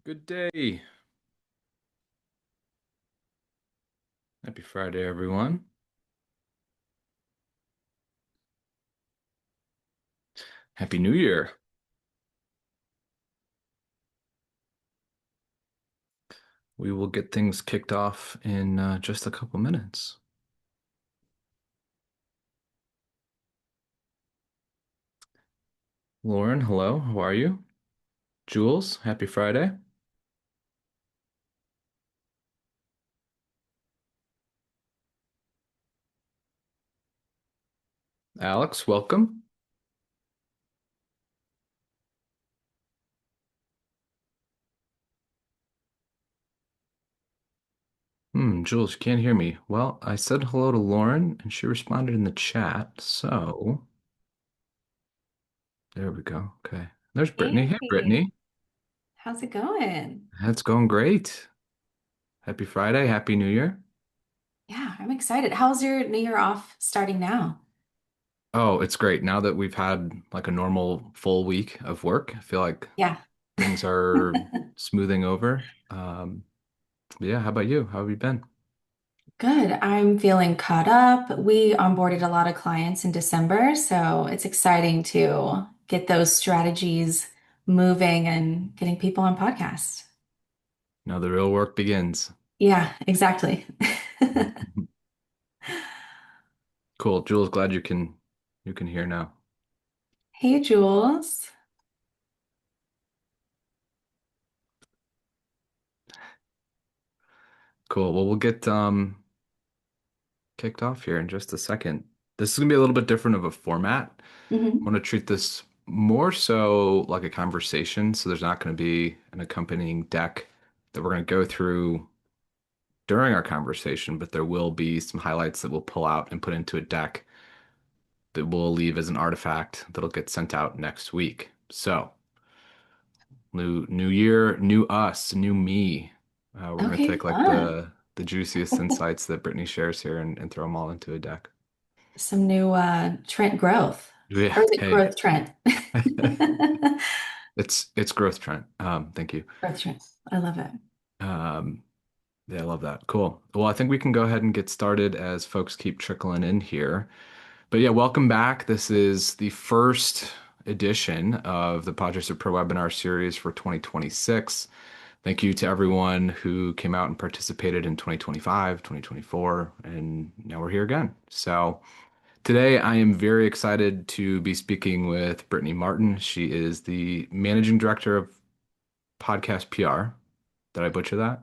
Good day. Happy Friday, everyone. Happy New Year. We will get things kicked off in just a couple minutes. Lauren, hello. How are you? Jules, happy Friday. Alex, welcome. Jules, you can't hear me. Well, I said hello to Lauren and she responded in the chat. So there we go. Okay. There's Brittany. Hey, Hey, Brittany. how's it going? That's going great. Happy Friday. Happy New Year. Yeah, I'm excited. How's your New Year off starting now? Oh, it's great. Now that we've had like a normal full week of work, I feel like Yeah. things are smoothing over. Yeah, how about you? How have you been? Good. I'm feeling caught up. We onboarded a lot of clients in December, so it's exciting to get those strategies moving and getting people on podcasts. Now the real work begins. Yeah, exactly. Cool. Jules, glad you can hear now. Hey, Jules. Cool. Well, we'll get kicked off here in just a second. This is gonna be a little bit different of a format. I Hmm. want to treat this more so like a conversation, so there's not going to be an accompanying deck that we're going to go through during our conversation, but there will be some highlights that we'll pull out and put into a deck that we'll leave as an artifact that'll get sent out next week. So, new year, new us, new me. We're gonna Okay, take like fun. the juiciest insights that Brittany shares here and throw them all into a deck. Some new Trent growth. Yeah, Or is it hey, growth Trent? it's growth, Trent. Thank you. Growth Trent. I love it. Um, yeah, I love that. Cool. Well, I think we can go ahead and get started as folks keep trickling in here. But yeah, welcome back. This is the first edition of the Podchaser Pro webinar series for 2026. Thank you to everyone who came out and participated in 2025, 2024, and now we're here again. So today I am very excited to be speaking with Brittany Martin. She is the managing director of podcast PR. Did I butcher that?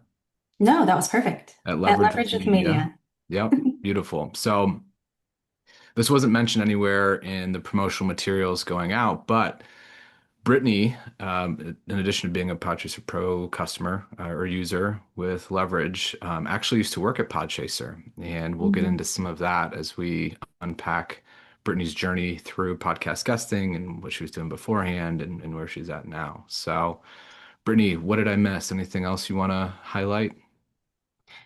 No, that was perfect. At At Leverage with Leverage with Media. Media. Yep, beautiful. So this wasn't mentioned anywhere in the promotional materials going out, but Brittany, in addition to being a Podchaser Pro customer or user with Leverage, actually used to work at Podchaser, and we'll get Mhm. into some of that as we unpack Brittany's journey through podcast guesting and what she was doing beforehand and where she's at now. So, Brittany, what did I miss? Anything else you want to highlight?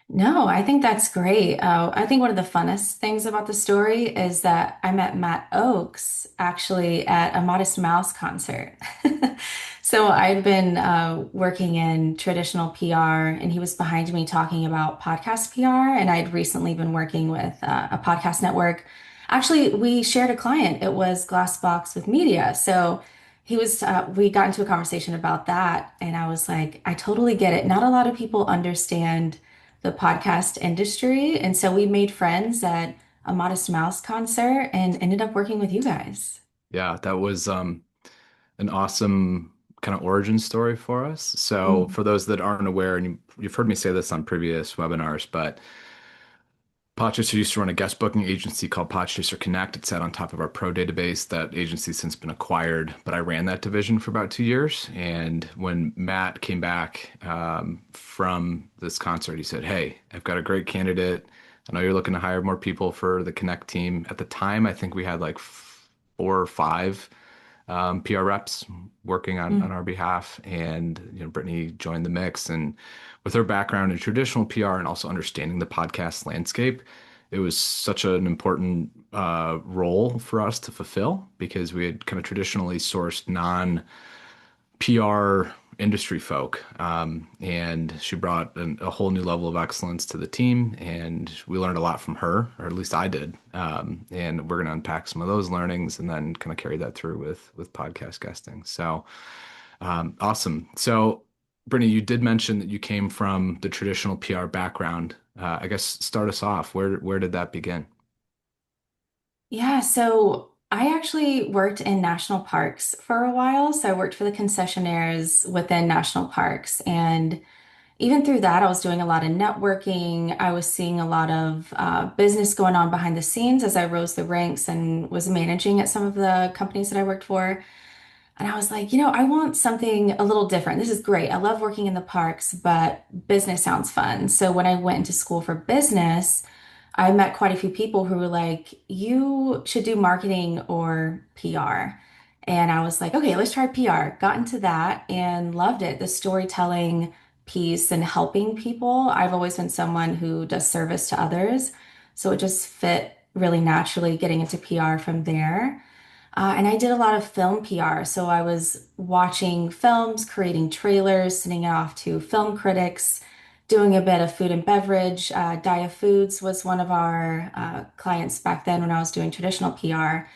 No, I think that's great. I think one of the funnest things about the story is that I met Matt Oakes actually at a Modest Mouse concert. So I'd been working in traditional PR, and he was behind me talking about podcast PR. And I'd recently been working with a podcast network. Actually, we shared a client. It was Glassbox with Media. So we got into a conversation about that, and I was like, I totally get it. Not a lot of people understand the podcast industry. And so we made friends at a Modest Mouse concert and ended up working with you guys. Yeah, that was an awesome kind of origin story for us. So, Mm. for those that aren't aware, and you've heard me say this on previous webinars, but Podchaser used to run a guest booking agency called Podchaser Connect. It sat on top of our pro database. That agency's since been acquired, but I ran that division for about 2 years. And when Matt came back from this concert, he said, "Hey, I've got a great candidate. I know you're looking to hire more people for the Connect team." At the time, I think we had like 4 or 5 PR reps working on Mm. our behalf, and Brittany joined the mix. And with her background in traditional PR and also understanding the podcast landscape, it was such an important role for us to fulfill because we had kind of traditionally sourced non-PR industry folk, and she brought a whole new level of excellence to the team, and we learned a lot from her, or at least I did. And we're going to unpack some of those learnings and then kind of carry that through with podcast guesting. So awesome. So, Brittany, you did mention that you came from the traditional PR background. I guess start us off. Where did that begin? Yeah, so I actually worked in national parks for a while. So I worked for the concessionaires within national parks. And even through that, I was doing a lot of networking. I was seeing a lot of business going on behind the scenes as I rose the ranks and was managing at some of the companies that I worked for. And I was like, I want something a little different. This is great. I love working in the parks, but business sounds fun. So when I went into school for business, I met quite a few people who were like, you should do marketing or PR. And I was like, okay, let's try PR. Got into that and loved it. The storytelling piece and helping people. I've always been someone who does service to others. So it just fit really naturally getting into PR from there. And I did a lot of film PR. So I was watching films, creating trailers, sending it off to film critics, doing a bit of food and beverage. Dia Foods was one of our clients back then when I was doing traditional PR.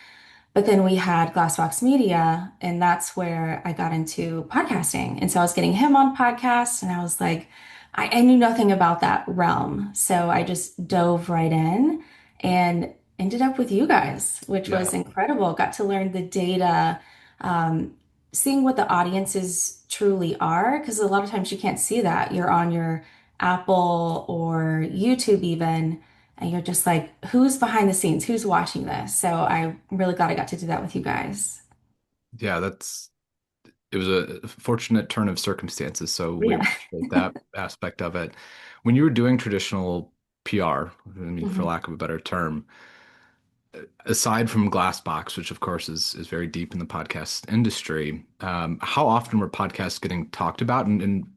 But then we had Glassbox Media, and that's where I got into podcasting. And so I was getting him on podcasts, and I was like, I knew nothing about that realm. So I just dove right in and ended up with you guys, which Yeah. was incredible. Got to learn the data, um, seeing what the audiences truly are, because a lot of times you can't see that. You're on your Apple or YouTube even. And you're just like, who's behind the scenes? Who's watching this? So I'm really glad I got to do that with you guys. Yeah, it was a fortunate turn of circumstances, so we Yeah. appreciate that aspect of it. When you were doing traditional PR, I mean, for Mhm. lack of a better term, aside from Glassbox, which of course is very deep in the podcast industry, how often were podcasts getting talked about? And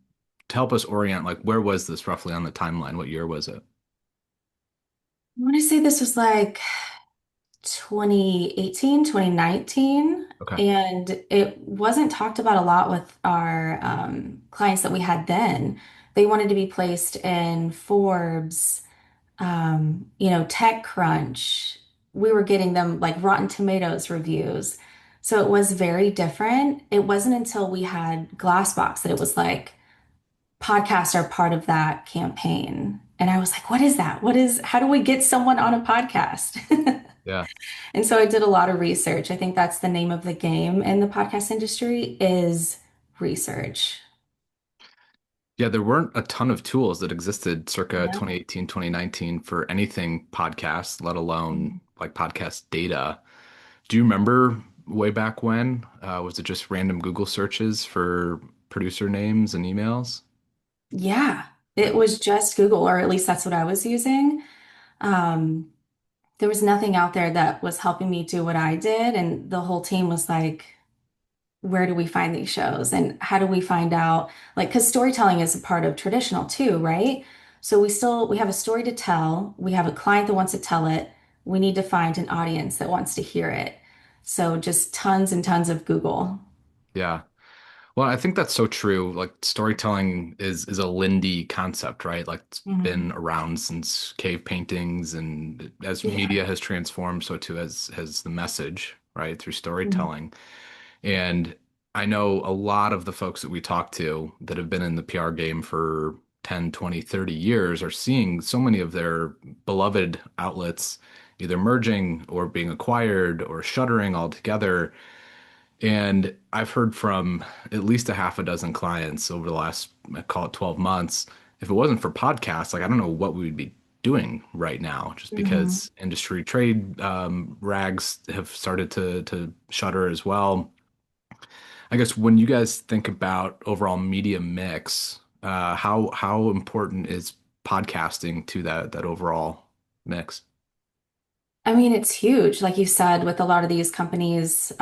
to help us orient, like where was this roughly on the timeline? What year was it? I want to say this was like 2018, 2019, Okay. and it wasn't talked about a lot with our clients that we had then. They wanted to be placed in Forbes, TechCrunch. We were getting them like Rotten Tomatoes reviews. So it was very different. It wasn't until we had Glassbox that it was like podcasts are part of that campaign. And I was like, what is that? How do we get someone on a podcast? Yeah. And so I did a lot of research. I think that's the name of the game in the podcast industry is research. Yeah, there weren't a ton of tools that existed circa No. 2018, 2019 for anything podcast, let alone like podcast data. Do you remember way back when? Was it just random Google searches for producer names and emails? Yeah, it Yeah. was just Google, or at least that's what I was using. Um, there was nothing out there that was helping me do what I did. And the whole team was like, where do we find these shows? And how do we find out? Like, because storytelling is a part of traditional too, right? So we have a story to tell. We have a client that wants to tell it. We need to find an audience that wants to hear it. So just tons and tons of Google. Yeah. Well, I think that's so true. Like storytelling is a Lindy concept, right? Like it's been Mhm. around since cave paintings, and as Yeah. media has transformed, so too has the message, right, through Mhm. storytelling. And I know a lot of the folks that we talk to that have been in the PR game for 10, 20, 30 years are seeing so many of their beloved outlets either merging or being acquired or shuttering altogether. And I've heard from at least a half a dozen clients over the last, I call it 12 months. If it wasn't for podcasts, like I don't know what we would be doing right now, just Mhm. because industry trade rags have started to shutter as well. I guess when you guys think about overall media mix, how important is podcasting to that overall mix? I mean, it's huge, like you said, with a lot of these companies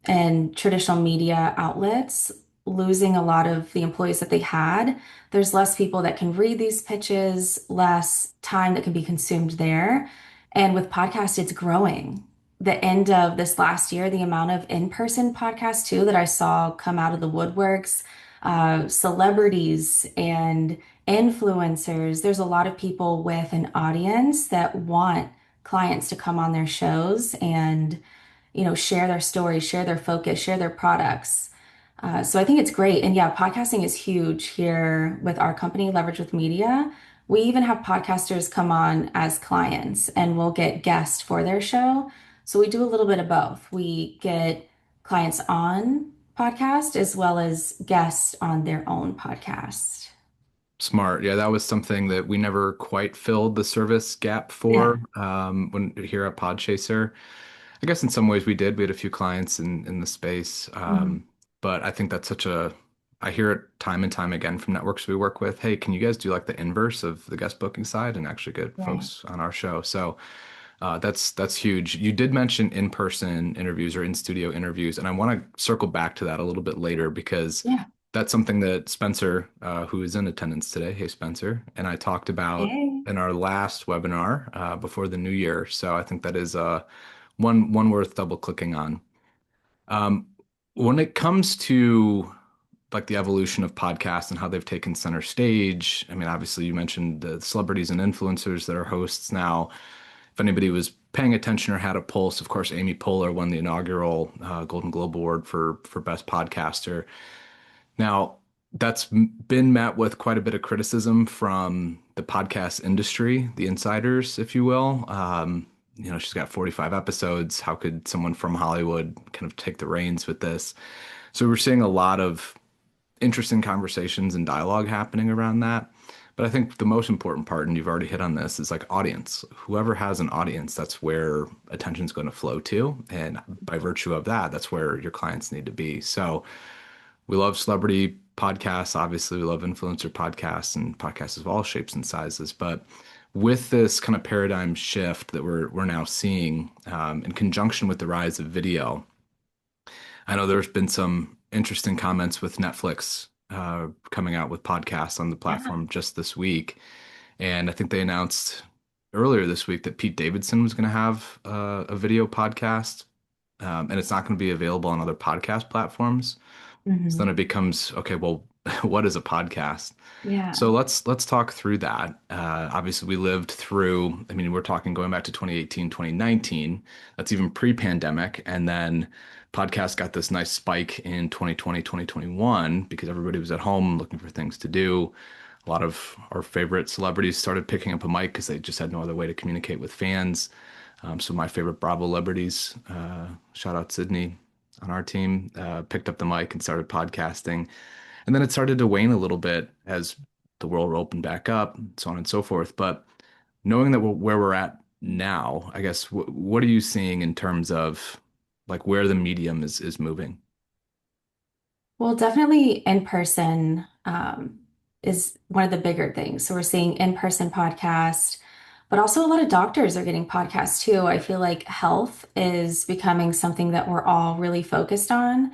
and traditional media outlets losing a lot of the employees that they had. There's less people that can read these pitches, less time that can be consumed there. And with podcasts, it's growing. The end of this last year, the amount of in-person podcasts too that I saw come out of the woodworks. celebrities and influencers. There's a lot of people with an audience that want clients to come on their shows and, share their stories, share their focus, share their products. So I think it's great. And yeah, podcasting is huge here with our company, Leverage with Media. We even have podcasters come on as clients and we'll get guests for their show. So we do a little bit of both. We get clients on podcast as well as guests on their own podcast. Smart. Yeah, that was something that we never quite filled the service gap Yeah. for when here at Podchaser. I guess in some ways we did. We had a few clients in the space. Mhm. But I think that's I hear it time and time again from networks we work with. Hey, can you guys do like the inverse of the guest booking side and actually get Right. folks on our show? So that's huge. You did mention in-person interviews or in-studio interviews, and I want to circle back to that a little bit later because Yeah. that's something that Spencer, who is in attendance today, hey Spencer, and I talked about Hey. in our last webinar before the new year. So I think that is one worth double clicking on. Um, when it comes to like the evolution of podcasts and how they've taken center stage, I mean, obviously you mentioned the celebrities and influencers that are hosts now. If anybody was paying attention or had a pulse, of course, Amy Poehler won the inaugural Golden Globe Award for Best Podcaster. Now, been met with quite a bit of criticism from the podcast industry, the insiders, if you will. She's got 45 episodes. How could someone from Hollywood kind of take the reins with this? So we're seeing a lot of interesting conversations and dialogue happening around that. But I think the most important part, and you've already hit on this, is like audience. Whoever has an audience, that's where attention's going to flow to. And by virtue of that, that's where your clients need to be. So we love celebrity podcasts. Obviously, we love influencer podcasts and podcasts of all shapes and sizes. But with this kind of paradigm shift that we're now seeing, in conjunction with the rise of video, I know there's been some interesting comments with Netflix coming out with podcasts on the Yeah. platform just this week. And I think they announced earlier this week that Pete Davidson was going to have a video podcast, and it's not going to be available on other podcast platforms. So then Hmm. it becomes, okay, well, what is a podcast? Yeah. So let's talk through that. Obviously, we lived through, I mean, we're talking going back to 2018, 2019. That's even pre-pandemic. And then podcasts got this nice spike in 2020, 2021 because everybody was at home looking for things to do. A lot of our favorite celebrities started picking up a mic because they just had no other way to communicate with fans. So my favorite Bravo celebrities, shout out Sydney on our team, picked up the mic and started podcasting. And then it started to wane a little bit as the world opened back up, so on and so forth. But knowing that where we're at now, I guess, what are you seeing in terms of like where the medium is moving? Well, definitely in person is one of the bigger things. So we're seeing in-person podcasts, but also a lot of doctors are getting podcasts too. I feel like health is becoming something that we're all really focused on.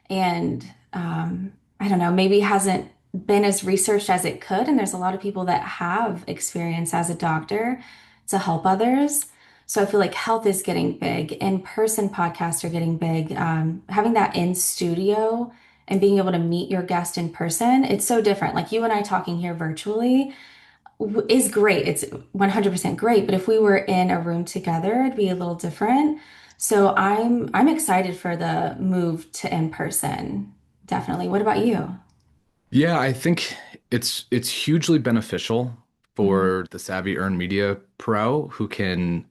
And I don't know, maybe hasn't been as researched as it could. And there's a lot of people that have experience as a doctor to help others. So I feel like health is getting big. In-person podcasts are getting big. Having that in studio and being able to meet your guest in person, it's so different. Like you and I talking here virtually is great. It's 100% great, but if we were in a room together, it'd be a little different. So I'm excited for the move to in person. Definitely. What about you? Yeah, I think it's hugely beneficial Mhm. for the savvy earned media pro who can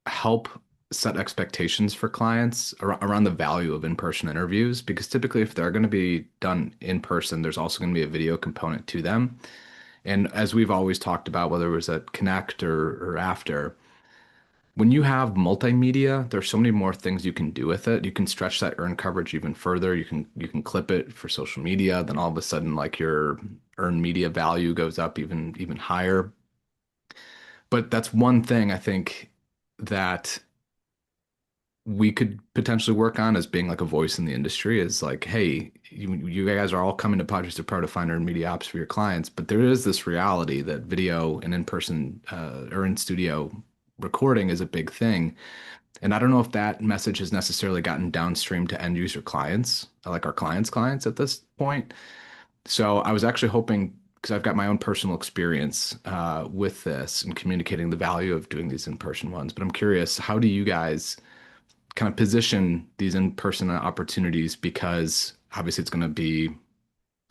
help set expectations for clients around the value of in-person interviews because typically if they're going to be done in person, there's also going to be a video component to them. And as we've always talked about, whether it was at Connect or after, when you have multimedia, there's so many more things you can do with it. You can stretch that earned coverage even further. You can clip it for social media. Then all of a sudden, like your earned media value goes up even higher. But that's one thing I think that we could potentially work on as being like a voice in the industry is like, hey, you guys are all coming to Podchaser Pro to find earned media ops for your clients, but there is this reality that video and in-person or in studio recording is a big thing. And I don't know if that message has necessarily gotten downstream to end user clients, like our clients' clients at this point. So I was actually hoping, because I've got my own personal experience with this and communicating the value of doing these in-person ones, but I'm curious, how do you guys kind of position these in-person opportunities? Because obviously it's going to be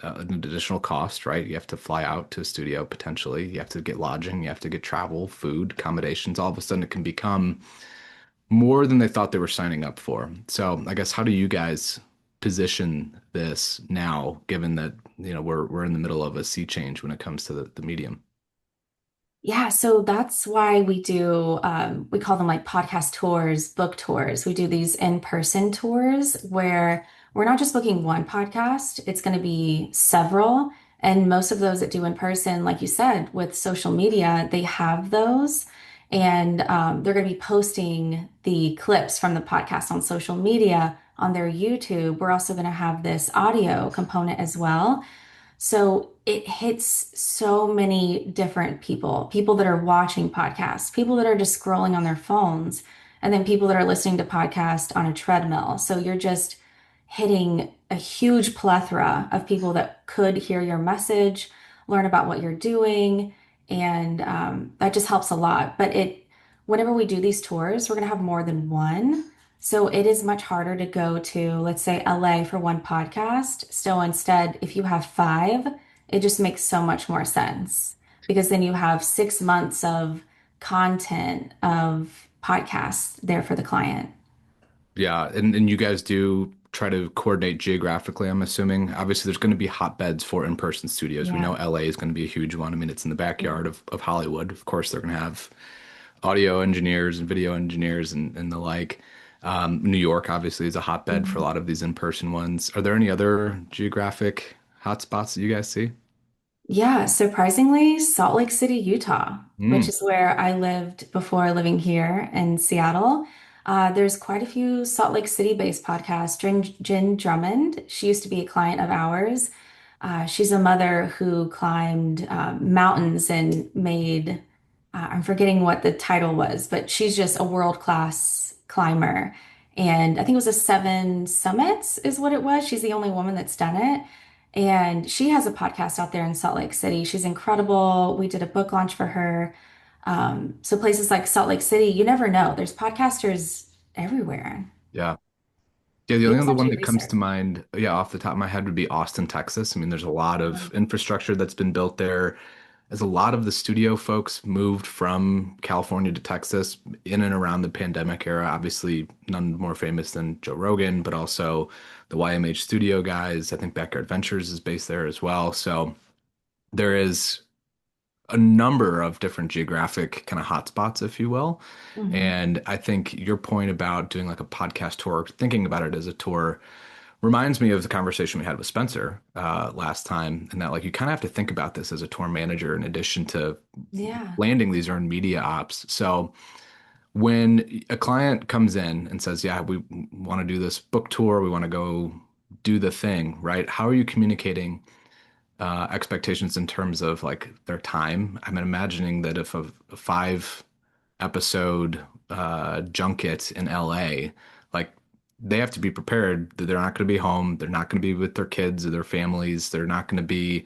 an additional cost, right? You have to fly out to a studio potentially. You have to get lodging, you have to get travel, food, accommodations. All of a sudden, it can become more than they thought they were signing up for. So, I guess how do you guys position this now, given that we're in the middle of a sea change when it comes to the medium? Yeah, so that's why we do, we call them like podcast tours, book tours. We do these in-person tours where we're not just booking one podcast, it's going to be several. And most of those that do in person, like you said, with social media, they have those. And they're going to be posting the clips from the podcast on social media on their YouTube. We're also going to have this audio component as well. So it hits so many different people, people that are watching podcasts, people that are just scrolling on their phones, and then people that are listening to podcasts on a treadmill. So you're just hitting a huge plethora of people that could hear your message, learn about what you're doing, and that just helps a lot. But whenever we do these tours, we're going to have more than one. So it is much harder to go to, let's say, LA for one podcast. So instead, if you have five, it just makes so much more sense because then you have 6 months of content of podcasts there for the client. Yeah, and you guys do try to coordinate geographically, I'm assuming. Obviously, there's going to be hotbeds for in-person studios. We know Yeah. LA is going to be a huge one. I mean, it's in the backyard of Hollywood. Of course, they're going to have audio engineers and video engineers and the like. New York obviously is a hotbed for a Mhm. lot of these in-person ones. Are there any other geographic hotspots that you guys see? Yeah, surprisingly, Salt Lake City, Utah, which Mm, is where I lived before living here in Seattle. There's quite a few Salt Lake City-based podcasts. Jen Drummond, she used to be a client of ours. She's a mother who climbed mountains and made, I'm forgetting what the title was, but she's just a world-class climber. And I think it was a seven summits is what it was. She's the only woman that's done it. And she has a podcast out there in Salt Lake City. She's incredible. We did a book launch for her. So places like Salt Lake City, you never know. There's podcasters everywhere. yeah. Yeah, the only People other one essentially that comes to research. mind, yeah, off the top of my head would be Austin, Texas. I mean, there's a lot of infrastructure that's been built there. As a lot of the studio folks moved from California to Texas in and around the pandemic era. Obviously, none more famous than Joe Rogan, but also the YMH studio guys. I think Backyard Ventures is based there as well. So there is a number of different geographic kind of hotspots, if you will. Mhm. And I think your point about doing like a podcast tour, thinking about it as a tour, reminds me of the conversation we had with Spencer last time, and that like you kind of have to think about this as a tour manager in addition to Yeah. landing these earned media ops. So when a client comes in and says, "Yeah, we want to do this book tour, we want to go do the thing," right? How are you communicating expectations in terms of like their time? I'm imagining that if a 5 episode junket in LA, like they have to be prepared that they're not going to be home, they're not going to be with their kids or their families, they're not going to be,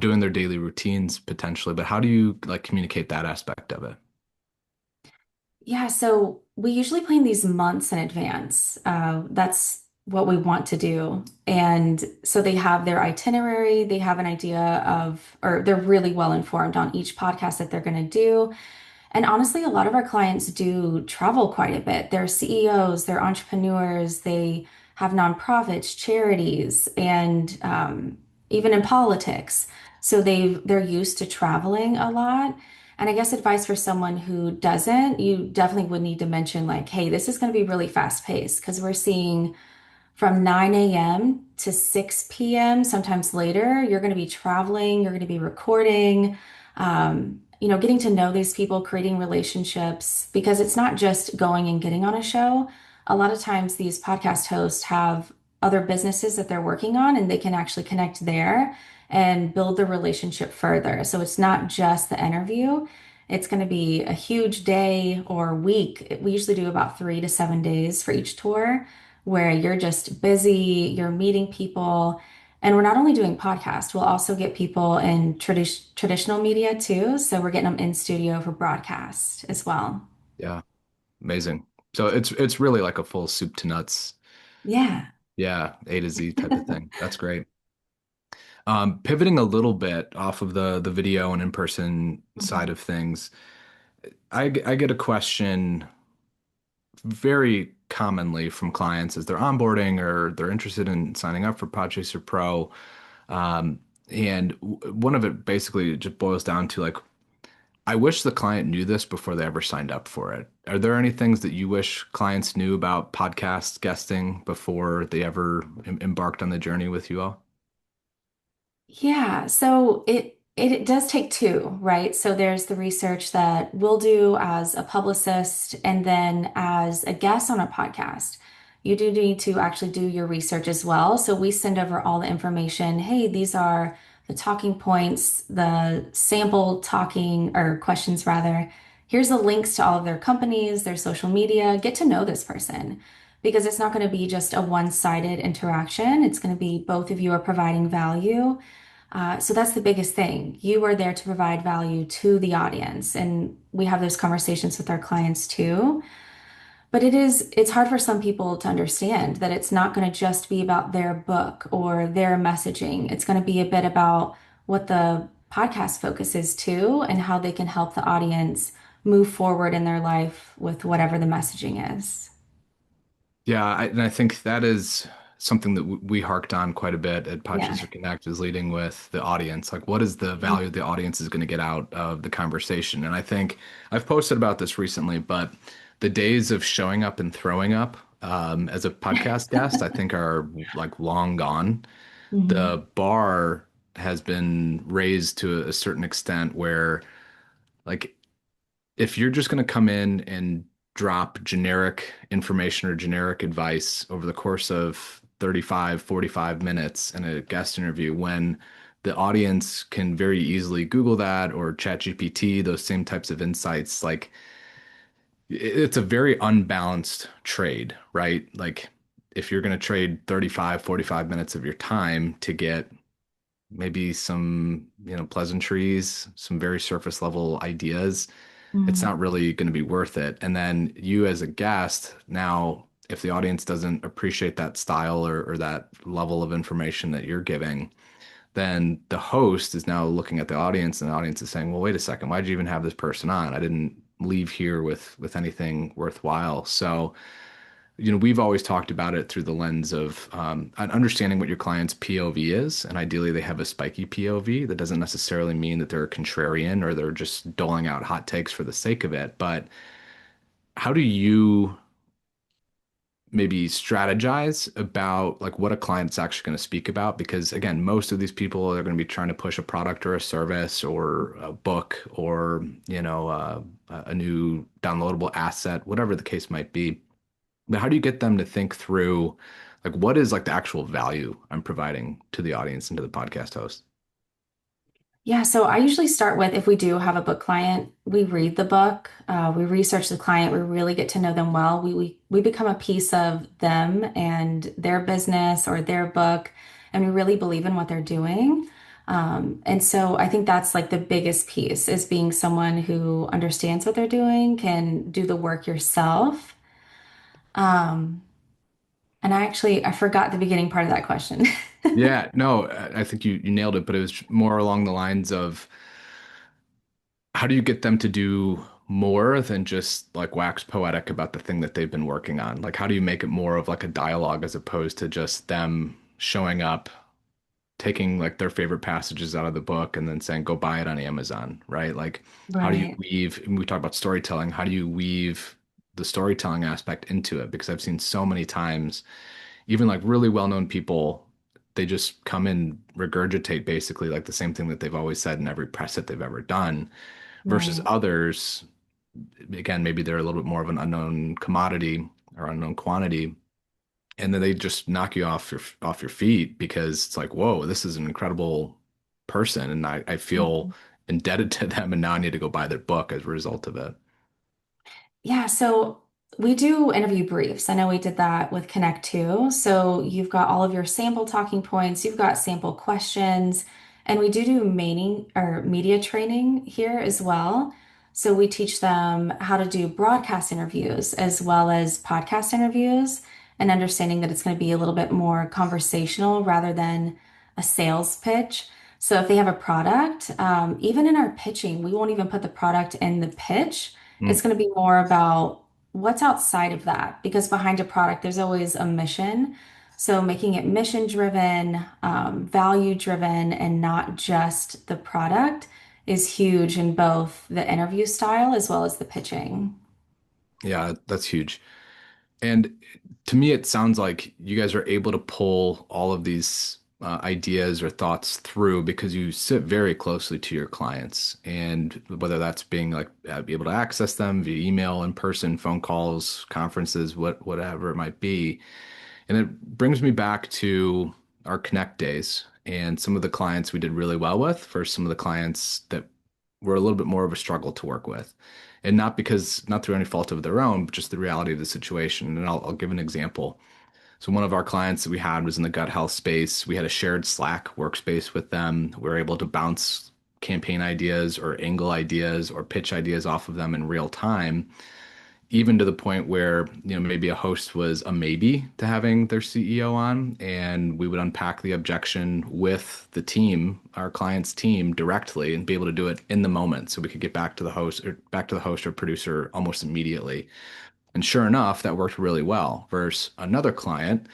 doing their daily routines potentially. But how do you like communicate that aspect of it? Yeah, so we usually plan these months in advance. That's what we want to do. And so they have their itinerary, they have an idea of, or they're really well informed on each podcast that they're going to do. And honestly, a lot of our clients do travel quite a bit. They're CEOs, they're entrepreneurs, they have nonprofits, charities, and even in politics. So they're used to traveling a lot. And I guess advice for someone who doesn't, you definitely would need to mention like, hey, this is going to be really fast paced because we're seeing from 9 a.m. to 6 p.m., sometimes later, you're going to be traveling, you're going to be recording, getting to know these people, creating relationships, because it's not just going and getting on a show. A lot of times, these podcast hosts have other businesses that they're working on, and they can actually connect there and build the relationship further. So it's not just the interview. It's going to be a huge day or week. We usually do about 3 to 7 days for each tour where you're just busy, you're meeting people, And we're not only doing podcasts, we'll also get people in traditional media too. So we're getting them in studio for broadcast as well. Yeah, amazing. So it's really like a full soup to nuts, Yeah. yeah, A to Z type of thing. That's great. Pivoting a little bit off of the video and in-person side Mhm. of things, I get a question very commonly from clients as they're onboarding or they're interested in signing up for Podchaser Pro. Um, and one of it basically just boils down to like, I wish the client knew this before they ever signed up for it. Are there any things that you wish clients knew about podcast guesting before they ever embarked on the journey with you all? Yeah, so it does take two, right? So there's the research that we'll do as a publicist and then as a guest on a podcast. You do need to actually do your research as well. So we send over all the information. Hey, these are the talking points, the sample talking or questions rather. Here's the links to all of their companies, their social media. Get to know this person because it's not going to be just a one-sided interaction. It's going to be both of you are providing value. So that's the biggest thing. You are there to provide value to the audience. And we have those conversations with our clients too. But it's hard for some people to understand that it's not going to just be about their book or their messaging. It's going to be a bit about what the podcast focuses too and how they can help the audience move forward in their life with whatever the messaging is. Yeah, and I think that is something that we harked on quite a bit at Yeah. Podchaser Connect is leading with the audience. Like, what is the value the audience is going to get out of the conversation? And I think I've posted about this recently, but the days of showing up and throwing up as a podcast guest, I think are like long gone. Mhm. The bar has been raised to a certain extent where like if you're just going to come in and drop generic information or generic advice over the course of 35, 45 minutes in a guest interview, when the audience can very easily Google that or ChatGPT, those same types of insights, like it's a very unbalanced trade, right? Like if you're going to trade 35, 45 minutes of your time to get maybe some, pleasantries, some very surface level ideas, it's Mhm. not really going to be worth it. And then you as a guest, now, if the audience doesn't appreciate that style or that level of information that you're giving, then the host is now looking at the audience and the audience is saying, well, wait a second, why did you even have this person on? I didn't leave here with anything worthwhile. So, we've always talked about it through the lens of understanding what your client's POV is, and ideally they have a spiky POV. That doesn't necessarily mean that they're a contrarian or they're just doling out hot takes for the sake of it. But how do you maybe strategize about like what a client's actually going to speak about? Because again, most of these people are going to be trying to push a product or a service or a book or a new downloadable asset, whatever the case might be. But how do you get them to think through like what is like the actual value I'm providing to the audience and to the podcast host? Yeah, so I usually start with if we do have a book client, we read the book, we research the client, we really get to know them well. We become a piece of them and their business or their book, and we really believe in what they're doing. And so I think that's like the biggest piece is being someone who understands what they're doing, can do the work yourself. Um, and I forgot the beginning part of that question. Yeah, no, I think you nailed it, but it was more along the lines of how do you get them to do more than just like wax poetic about the thing that they've been working on? Like, how do you make it more of like a dialogue as opposed to just them showing up, taking like their favorite passages out of the book and then saying, go buy it on Amazon, right? Like, how do you Right, weave, and we talk about storytelling, how do you weave the storytelling aspect into it? Because I've seen so many times, even like really well-known people, they just come and regurgitate basically like the same thing that they've always said in every press that they've ever done versus right. others, again, maybe they're a little bit more of an unknown commodity or unknown quantity, and then they just knock you off your feet because it's like, whoa, this is an incredible person, and I feel indebted to them, and now I need to go buy their book as a result of it. Yeah, so We do interview briefs. I know we did that with Connect too. So you've got all of your sample talking points, you've got sample questions, and we do maining or media training here as well. So we teach them how to do broadcast interviews as well as podcast interviews and understanding that it's going to be a little bit more conversational rather than a sales pitch. So if they have a product, even in our pitching, we won't even put the product in the pitch. It's Mm. going to be more about what's outside of that because behind a product there's always a mission, so making it mission driven, value driven, and not just the product is huge in both the interview style as well as the pitching. Yeah, that's huge. And to me, it sounds like you guys are able to pull all of these ideas or thoughts through because you sit very closely to your clients. And whether that's being like be able to access them via email, in person, phone calls, conferences, whatever it might be. And it brings me back to our Connect days and some of the clients we did really well with versus some of the clients that were a little bit more of a struggle to work with. And not through any fault of their own, but just the reality of the situation. And I'll give an example. So one of our clients that we had was in the gut health space. We had a shared Slack workspace with them. We were able to bounce campaign ideas or angle ideas or pitch ideas off of them in real time, even to the point where, maybe a host was a maybe to having their CEO on, and we would unpack the objection with the team, our client's team directly, and be able to do it in the moment so we could get back to the host or producer almost immediately. And sure enough, that worked really well versus another client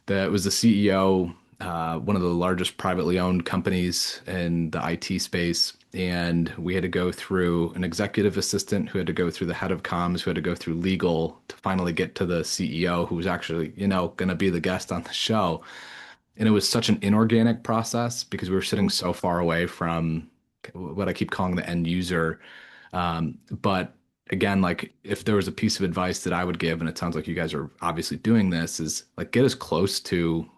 that was the CEO, one of the largest privately owned companies in the IT space. And we had to go through an executive assistant who had to go through the head of comms, who had to go through legal to finally get to the CEO, who was actually, going to be the guest on the show. And it was such an inorganic process because we were sitting so far away from what I keep calling the end user. But again, like if there was a piece of advice that I would give, and it sounds like you guys are obviously doing this, is like get as close to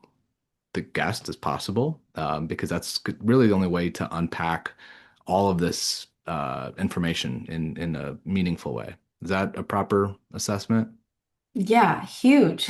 the guest as possible, because that's really the only way to unpack all of this information in a meaningful way. Is that a proper assessment? Yeah, huge.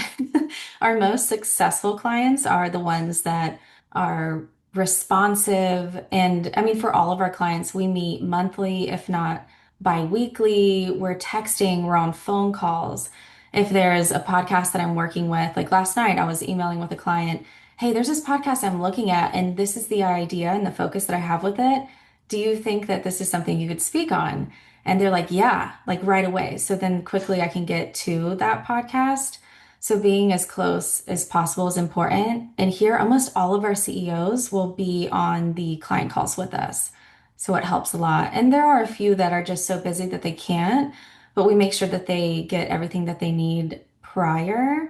Our most successful clients are the ones that are responsive. And I mean, for all of our clients, we meet monthly, if not bi-weekly. We're texting, we're on phone calls. If there's a podcast that I'm working with, like last night, I was emailing with a client, hey, there's this podcast I'm looking at, and this is the idea and the focus that I have with it. Do you think that this is something you could speak on? And they're like, yeah, like right away. So then quickly I can get to that podcast. So being as close as possible is important. And here, almost all of our CEOs will be on the client calls with us. So it helps a lot. And there are a few that are just so busy that they can't, but we make sure that they get everything that they need prior.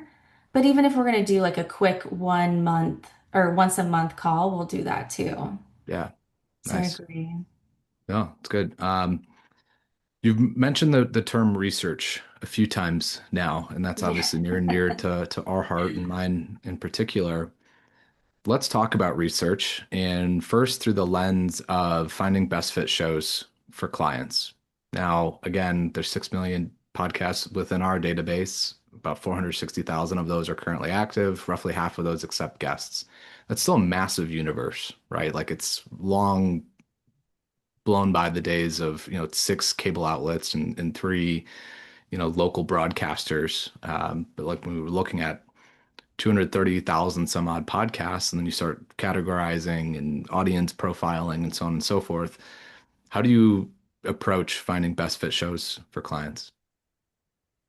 But even if we're going to do like a quick 1 month or once a month call, we'll do that too. Yeah, So I nice. agree. No, it's good. You've mentioned the term research a few times now, and that's Yeah. obviously near and dear to our heart and mine in particular. Let's talk about research, and first through the lens of finding best fit shows for clients. Now, again, there's 6 million podcasts within our database. About 460,000 of those are currently active. Roughly half of those accept guests. That's still a massive universe, right? Like it's long blown by the days of, six cable outlets and three, local broadcasters. But like when we were looking at 230,000 some odd podcasts, and then you start categorizing and audience profiling and so on and so forth. How do you approach finding best fit shows for clients?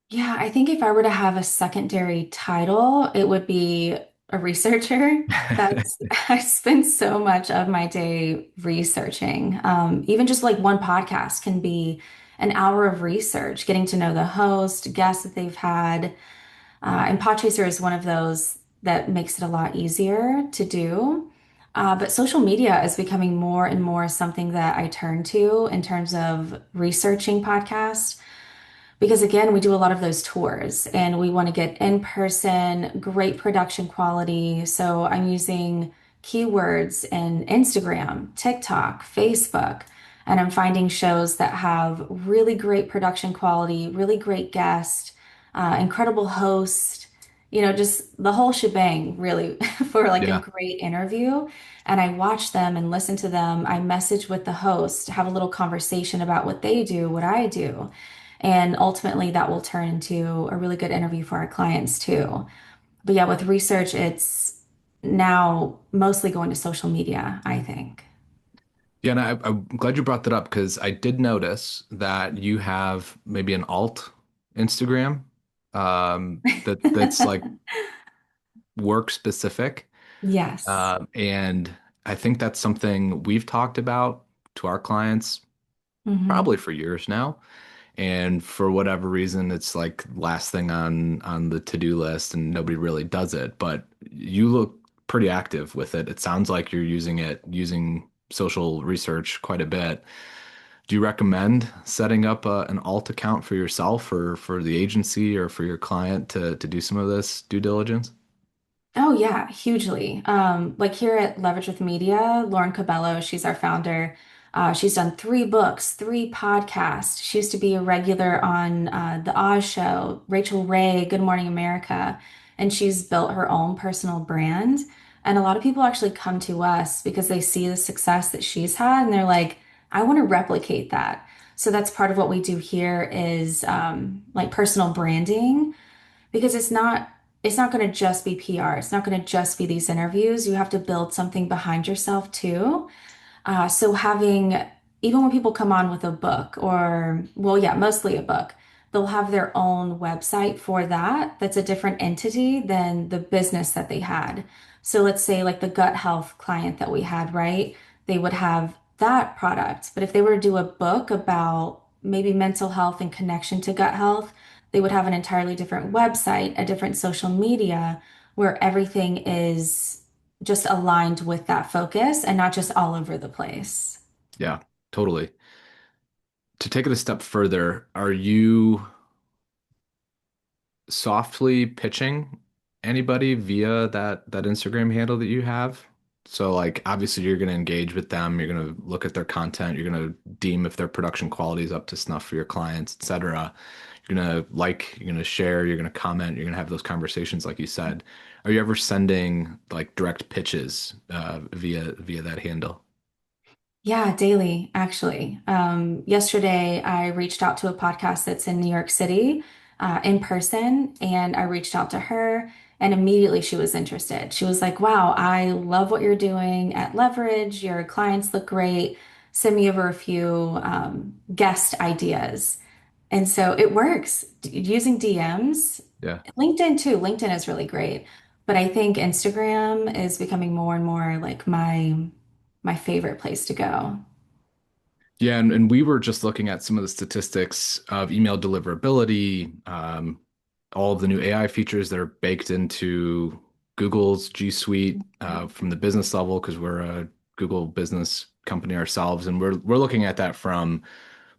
Yeah, I think if I were to have a secondary title, it would be a researcher. That's I spend so much of my day researching. Even just like one podcast can be an hour of research, getting to know the host, guests that they've had. And Podchaser is one of those that makes it a lot easier to do. But social media is becoming more and more something that I turn to in terms of researching podcasts. Because again, we do a lot of those tours and we want to get in person, great production quality. So I'm using keywords in Instagram, TikTok, Facebook, and I'm finding shows that have really great production quality, really great guests, incredible host, just the whole shebang, really, for like a Yeah. great interview. And I watch them and listen to them. I message with the host, have a little conversation about what they do, what I do. And ultimately, that will turn into a really good interview for our clients too. But yeah, with research, it's now mostly going to social media, I think. Yeah, and I'm glad you brought that up because I did notice that you have maybe an alt Instagram that's like work specific. Yes. And I think that's something we've talked about to our clients Hmm. probably for years now. And for whatever reason, it's like last thing on the to-do list and nobody really does it. But you look pretty active with it. It sounds like you're using social research quite a bit. Do you recommend setting up an alt account for yourself or for the agency or for your client to do some of this due diligence? Oh yeah, hugely. Like here at Leverage with Media, Lauren Cabello, she's our founder. She's done 3 books, 3 podcasts. She used to be a regular on The Oz Show, Rachel Ray, Good Morning America, and she's built her own personal brand. And a lot of people actually come to us because they see the success that she's had, and they're like, I want to replicate that. So that's part of what we do here is like personal branding because it's not going to just be PR. It's not going to just be these interviews. You have to build something behind yourself too. So having, even when people come on with a book or, well, yeah, mostly a book, they'll have their own website for that. That's a different entity than the business that they had. So let's say like the gut health client that we had, right? They would have that product. But if they were to do a book about maybe mental health and connection to gut health, they would have an entirely different website, a different social media where everything is just aligned with that focus and not just all over the place. Yeah, totally. To take it a step further, are you softly pitching anybody via that Instagram handle that you have? So like obviously you're going to engage with them, you're going to look at their content, you're going to deem if their production quality is up to snuff for your clients, etc. You're going to like, you're going to share, you're going to comment, you're going to have those conversations like you said. Are you ever sending like direct pitches via that handle? Yeah, daily, actually. Yesterday, I reached out to a podcast that's in New York City, in person, and I reached out to her, and immediately she was interested. She was like, wow, I love what you're doing at Leverage. Your clients look great. Send me over a few guest ideas. And so it works using DMs. Yeah. LinkedIn too. LinkedIn is really great. But I think Instagram is becoming more and more like my favorite place to go. Yeah, and we were just looking at some of the statistics of email deliverability, all of the new AI features that are baked into Google's G Suite from the business level, because we're a Google business company ourselves, and we're looking at that from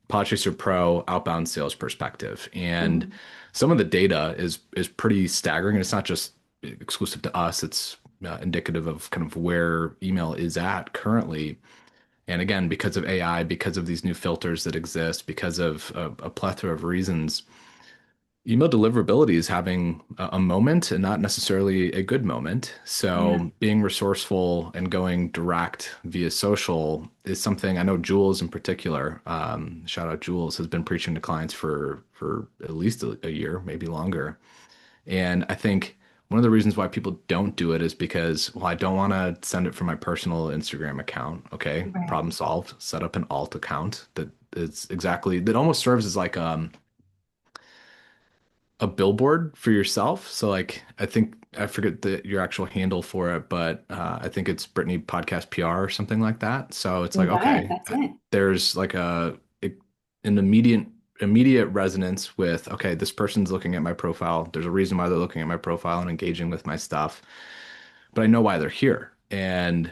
Podchaser Pro outbound sales perspective. And Mhm. some of the data is pretty staggering, and it's not just exclusive to us. It's indicative of kind of where email is at currently. And again, because of AI, because of these new filters that exist, because of a plethora of reasons, email deliverability is having a moment and not necessarily a good moment. Yeah. So being resourceful and going direct via social is something I know Jules in particular, shout out Jules, has been preaching to clients for at least a year, maybe longer. And I think one of the reasons why people don't do it is because, well, I don't want to send it from my personal Instagram account. Okay, Right. problem solved. Set up an alt account that is exactly that almost serves as like a billboard for yourself. So like I think I forget your actual handle for it, but I think it's Brittany Podcast PR or something like that. So it's You like got it. okay, That's it. there's like an immediate resonance with okay, this person's looking at my profile. There's a reason why they're looking at my profile and engaging with my stuff, but I know why they're here. And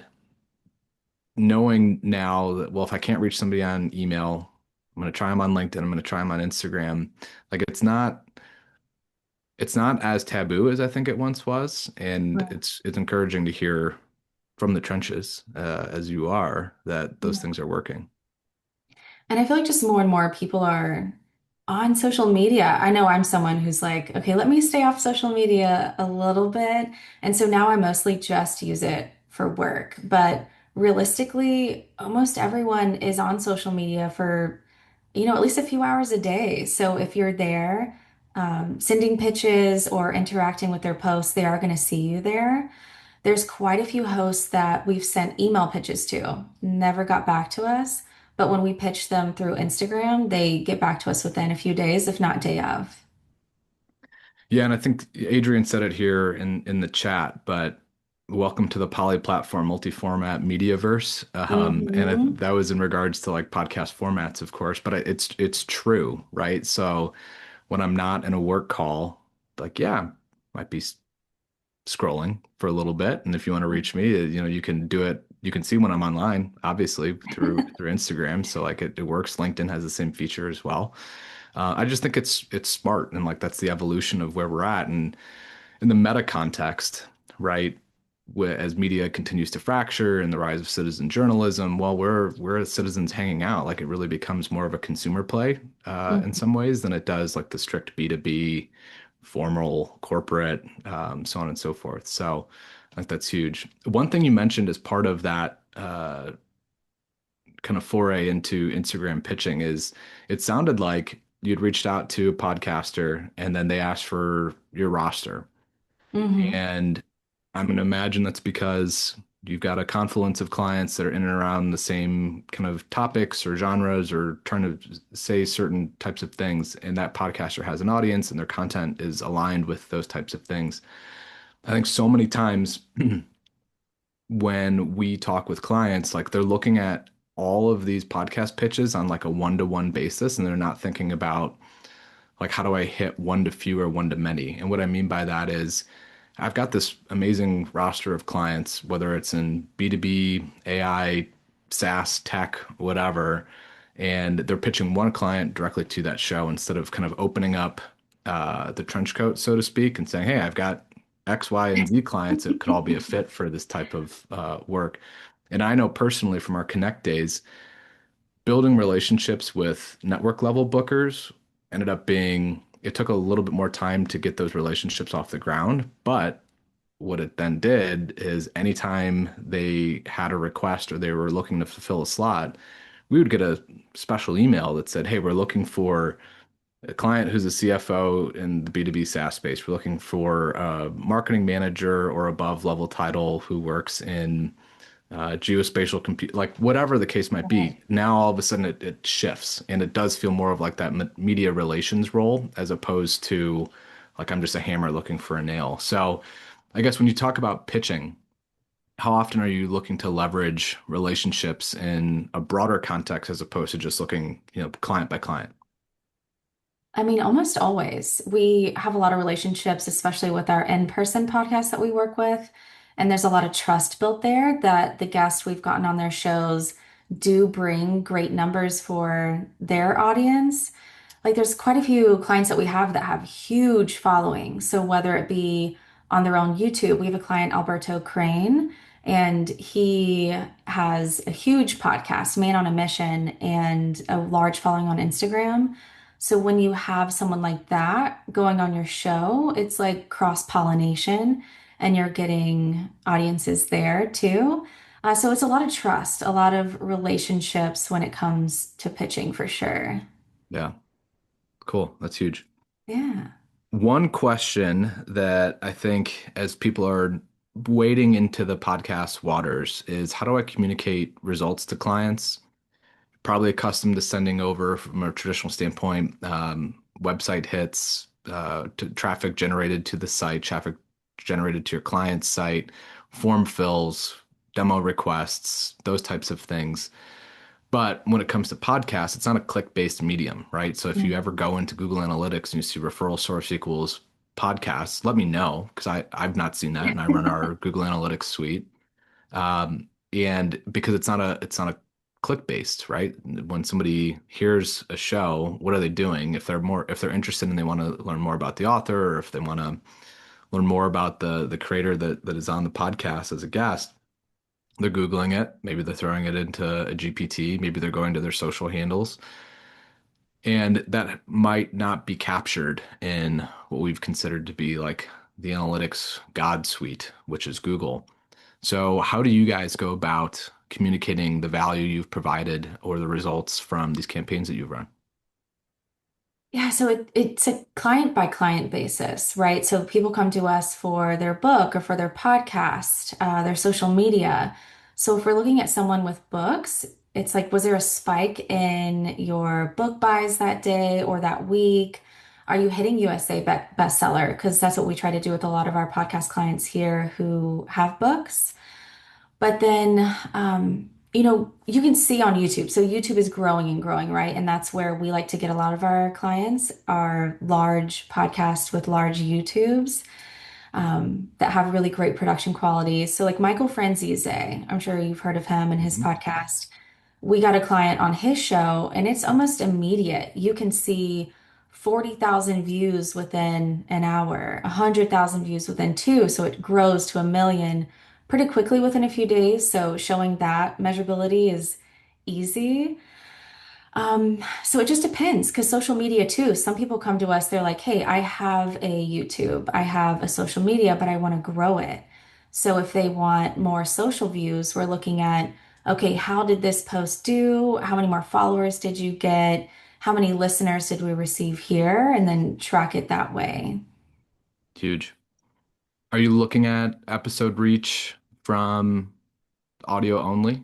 knowing now that well, if I can't reach somebody on email, I'm going to try them on LinkedIn. I'm going to try them on Instagram. Like it's not as taboo as I think it once was, and Right. it's encouraging to hear from the trenches, as you are, that those Yeah. things are working. And I feel like just more and more people are On social media, I know I'm someone who's like, okay, let me stay off social media a little bit. And so now I mostly just use it for work. But realistically, almost everyone is on social media for, at least a few hours a day. So if you're there, sending pitches or interacting with their posts, they are going to see you there. There's quite a few hosts that we've sent email pitches to, never got back to us. But when we pitch them through Instagram, they get back to us within a few days, if not day of. Yeah, and I think Adrian said it here in the chat, but welcome to the poly-platform, multi-format mediaverse. Hmm. That was in regards to like podcast formats, of course, but it's true, right? So when I'm not in a work call, like yeah, might be scrolling for a little bit, and if you want to reach me, you can do it. You can see when I'm online, obviously through Instagram. So like it works. LinkedIn has the same feature as well. I just think it's smart and like that's the evolution of where we're at. And in the meta context, right? As media continues to fracture and the rise of citizen journalism, well, we're citizens hanging out. Like it really becomes more of a consumer play in some ways than it does like the strict B2B, formal corporate, so on and so forth. So I think that's huge. One thing you mentioned as part of that kind of foray into Instagram pitching is it sounded like you'd reached out to a podcaster and then they asked for your roster. Hmm. And I'm going to imagine that's because you've got a confluence of clients that are in and around the same kind of topics or genres or trying to say certain types of things. And that podcaster has an audience and their content is aligned with those types of things. I think so many times when we talk with clients, like they're looking at all of these podcast pitches on like a one-to-one basis and they're not thinking about like how do I hit one to few or one to many? And what I mean by that is I've got this amazing roster of clients, whether it's in B2B, AI, SaaS, tech, whatever, and they're pitching one client directly to that show instead of kind of opening up the trench coat, so to speak, and saying, hey, I've got X, Y, and Z clients that could all be a fit for this type of work. And I know personally from our Connect days, building relationships with network level bookers ended up being, it took a little bit more time to get those relationships off the ground. But what it then did is anytime they had a request or they were looking to fulfill a slot, we would get a special email that said, hey, we're looking for a client who's a CFO in the B2B SaaS space. We're looking for a marketing manager or above level title who works in geospatial compute, like whatever the case might be. Now all of a sudden it shifts and it does feel more of like that media relations role as opposed to like I'm just a hammer looking for a nail. So I guess when you talk about pitching, how often are you looking to leverage relationships in a broader context as opposed to just looking, client by client? I mean, almost always. We have a lot of relationships, especially with our in-person podcasts that we work with. And there's a lot of trust built there that the guests we've gotten on their shows do bring great numbers for their audience. Like there's quite a few clients that we have that have huge followings. So whether it be on their own YouTube, we have a client, Alberto Crane, and he has a huge podcast, Man on a Mission, and a large following on Instagram. So when you have someone like that going on your show, it's like cross-pollination and you're getting audiences there too. So it's a lot of trust, a lot of relationships when it comes to pitching for sure. Yeah, cool. That's huge. Yeah. One question that I think as people are wading into the podcast waters is how do I communicate results to clients? Probably accustomed to sending over from a traditional standpoint, website hits, to traffic generated to the site, traffic generated to your client's site, form fills, demo requests, those types of things. But when it comes to podcasts, it's not a click-based medium, right? So if you ever go into Google Analytics and you see referral source equals podcasts, let me know because I've not seen that, and I run our Google Analytics suite. And because it's not a click based, right? When somebody hears a show, what are they doing? If they're interested and they want to learn more about the author, or if they want to learn more about the creator that is on the podcast as a guest, they're Googling it. Maybe they're throwing it into a GPT. Maybe they're going to their social handles. And that might not be captured in what we've considered to be like the analytics God suite, which is Google. So, how do you guys go about communicating the value you've provided or the results from these campaigns that you've run? Yeah, so it's a client by client basis, right? So people come to us for their book or for their podcast, their social media. So if we're looking at someone with books, it's like, was there a spike in your book buys that day or that week? Are you hitting USA bestseller? Because that's what we try to do with a lot of our podcast clients here who have books. But then, you can see on YouTube. So YouTube is growing and growing, right? And that's where we like to get a lot of our clients, are large podcasts with large YouTubes that have really great production quality. So like Michael Franzese, I'm sure you've heard of him and his Mhm. podcast. We got a client on his show and it's almost immediate. You can see 40,000 views within an hour, 100,000 views within two. So it grows to 1 million pretty quickly within a few days. So showing that measurability is easy. So it just depends because social media too. Some people come to us, they're like, hey, I have a YouTube, I have a social media, but I want to grow it. So if they want more social views, we're looking at, okay, how did this post do? How many more followers did you get? How many listeners did we receive here? And then track it that way. Huge. Are you looking at episode reach from audio only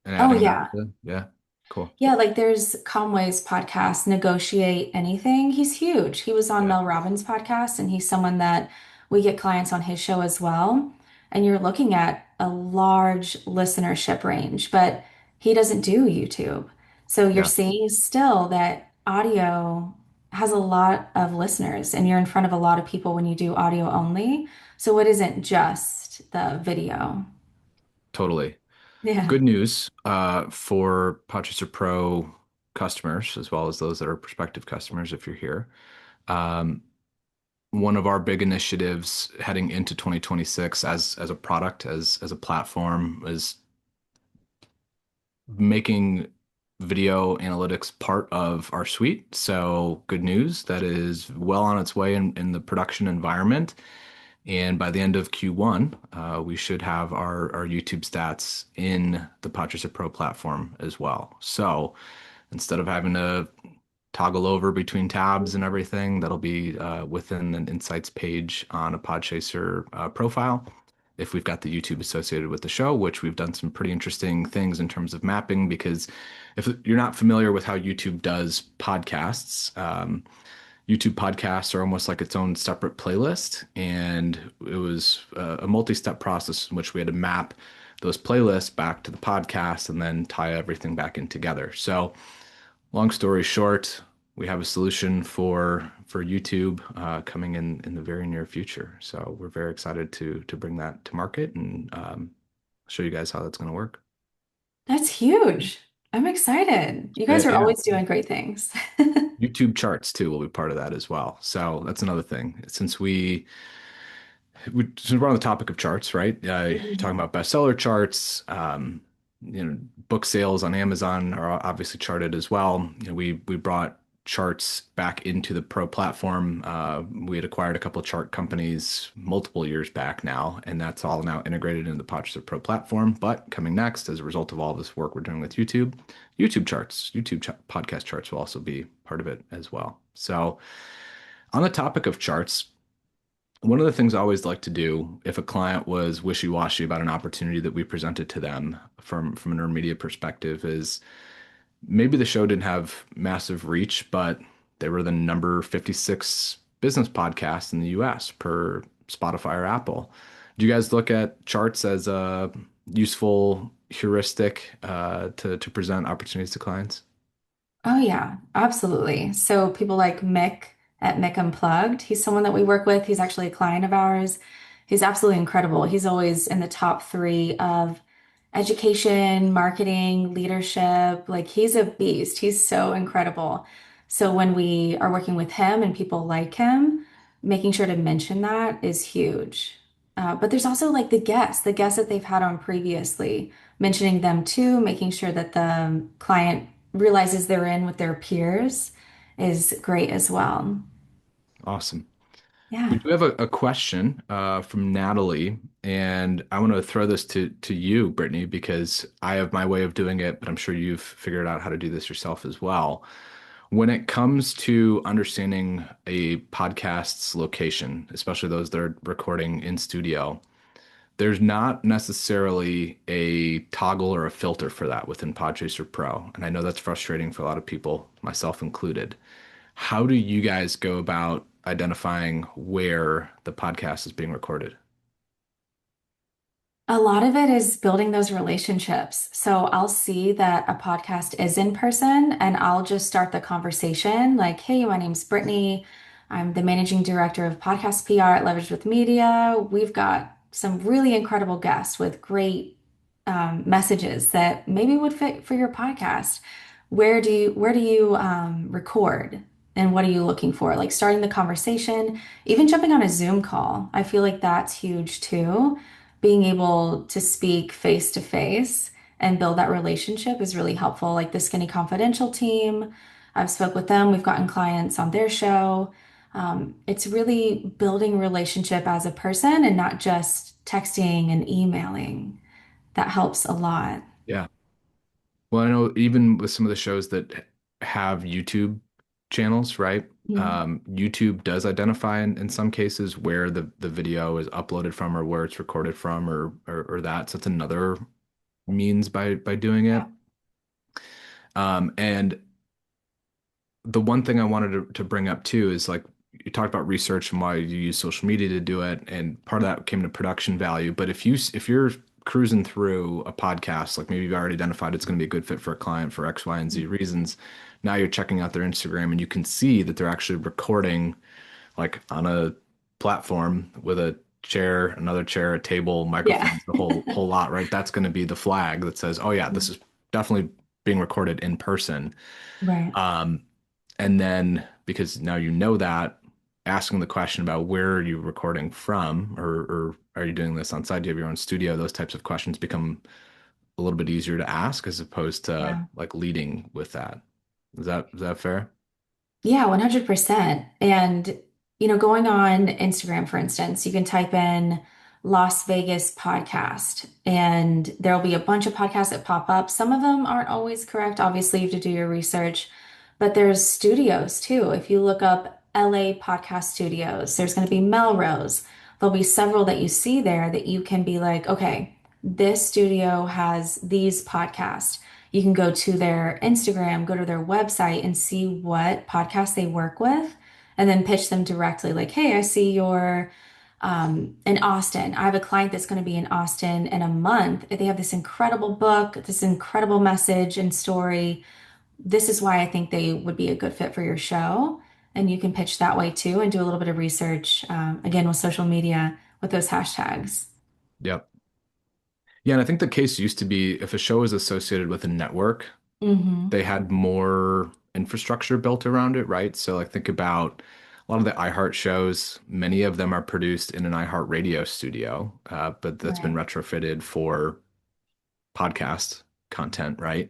and Oh, adding that yeah. to? Yeah, cool. Yeah, like there's Conway's podcast, Negotiate Anything. He's huge. He was on Yeah, Mel Robbins' podcast, and he's someone that we get clients on his show as well. And you're looking at a large listenership range, but he doesn't do YouTube. So you're yeah, seeing still that audio has a lot of listeners, and you're in front of a lot of people when you do audio only. So it isn't just the video. totally. Yeah. Good news for Podchaser Pro customers, as well as those that are prospective customers if you're here. Um, One of our big initiatives heading into 2026 as a product, as a platform, is making video analytics part of our suite. So good news, that is well on its way in the production environment. And by the end of Q1, we should have our YouTube stats in the Podchaser Pro platform as well. So instead of having to toggle over between tabs and everything, that'll be within an insights page on a Podchaser profile. If we've got the YouTube associated with the show, which we've done some pretty interesting things in terms of mapping, because if you're not familiar with how YouTube does podcasts, YouTube podcasts are almost like its own separate playlist. And it was a multi-step process in which we had to map those playlists back to the podcast and then tie everything back in together. So long story short, we have a solution for YouTube coming in the very near future. So we're very excited to bring that to market and show you guys how that's going to work. That's huge. I'm excited. You guys are Yeah, always doing great things. YouTube charts too will be part of that as well. So that's another thing. Since we're on the topic of charts, right? Talking Mhm. about bestseller charts, book sales on Amazon are obviously charted as well. We brought charts back into the Pro platform. We had acquired a couple of chart companies multiple years back now, and that's all now integrated into the Podchaser Pro platform. But coming next, as a result of all this work we're doing with YouTube, podcast charts will also be part of it as well. So, on the topic of charts, one of the things I always like to do if a client was wishy-washy about an opportunity that we presented to them from an earned media perspective is maybe the show didn't have massive reach, but they were the number 56 business podcast in the US per Spotify or Apple. Do you guys look at charts as a useful heuristic to present opportunities to clients? Oh yeah, absolutely. So people like Mick at Mick Unplugged, he's someone that we work with. He's actually a client of ours. He's absolutely incredible. He's always in the top three of education, marketing, leadership. Like he's a beast. He's so incredible. So when we are working with him and people like him, making sure to mention that is huge. But there's also like the guests that they've had on previously, mentioning them too, making sure that the client realizes they're in with their peers. is great as well. Awesome. We Yeah. do have a question from Natalie, and I want to throw this to you, Brittany, because I have my way of doing it, but I'm sure you've figured out how to do this yourself as well. When it comes to understanding a podcast's location, especially those that are recording in studio, there's not necessarily a toggle or a filter for that within Podchaser Pro. And I know that's frustrating for a lot of people, myself included. How do you guys go about identifying where the podcast is being recorded? A lot of it is building those relationships. So I'll see that a podcast is in person and I'll just start the conversation like, hey, my name's Brittany. I'm the managing director of podcast PR at Leverage with Media. We've got some really incredible guests with great messages that maybe would fit for your podcast. Where do you record and what are you looking for? Like starting the conversation, even jumping on a Zoom call. I feel like that's huge too. Being able to speak face to face and build that relationship is really helpful. Like the Skinny Confidential team, I've spoke with them. We've gotten clients on their show. It's really building relationship as a person and not just texting and emailing. That helps a lot. Yeah. Well, I know even with some of the shows that have YouTube channels, right? Mhm. YouTube does identify in some cases where the video is uploaded from or where it's recorded from or that. So it's another means by doing it. Yeah. And the one thing I wanted to bring up too is like you talked about research and why you use social media to do it, and part of that came to production value. But if you're cruising through a podcast, like maybe you've already identified it's going to be a good fit for a client for X, Y, and Z reasons, now you're checking out their Instagram and you can see that they're actually recording like on a platform with a chair, another chair, a table, Yeah. microphones, the whole lot, right? That's going to be the flag that says, oh yeah, this is definitely being recorded in person. Right. Um, and then because now you know that, asking the question about where are you recording from, or are you doing this on site? Do you have your own studio? Those types of questions become a little bit easier to ask as opposed to Yeah. like leading with that. Is that fair? Yeah, 100%. And, going on Instagram, for instance, you can type in Las Vegas podcast, and there'll be a bunch of podcasts that pop up. Some of them aren't always correct. Obviously, you have to do your research, but there's studios too. If you look up LA podcast studios, there's going to be Melrose. There'll be several that you see there that you can be like, okay, this studio has these podcasts. You can go to their Instagram, go to their website, and see what podcasts they work with, and then pitch them directly. Like, hey, I see you're in Austin. I have a client that's going to be in Austin in a month. They have this incredible book, this incredible message and story. This is why I think they would be a good fit for your show. And you can pitch that way too and do a little bit of research, again, with social media with those hashtags. Yep. Yeah, and I think the case used to be if a show was associated with a network, Hmm. they had more infrastructure built around it, right? So like think about a lot of the iHeart shows, many of them are produced in an iHeart radio studio, but that's been Right. retrofitted for podcast content, right?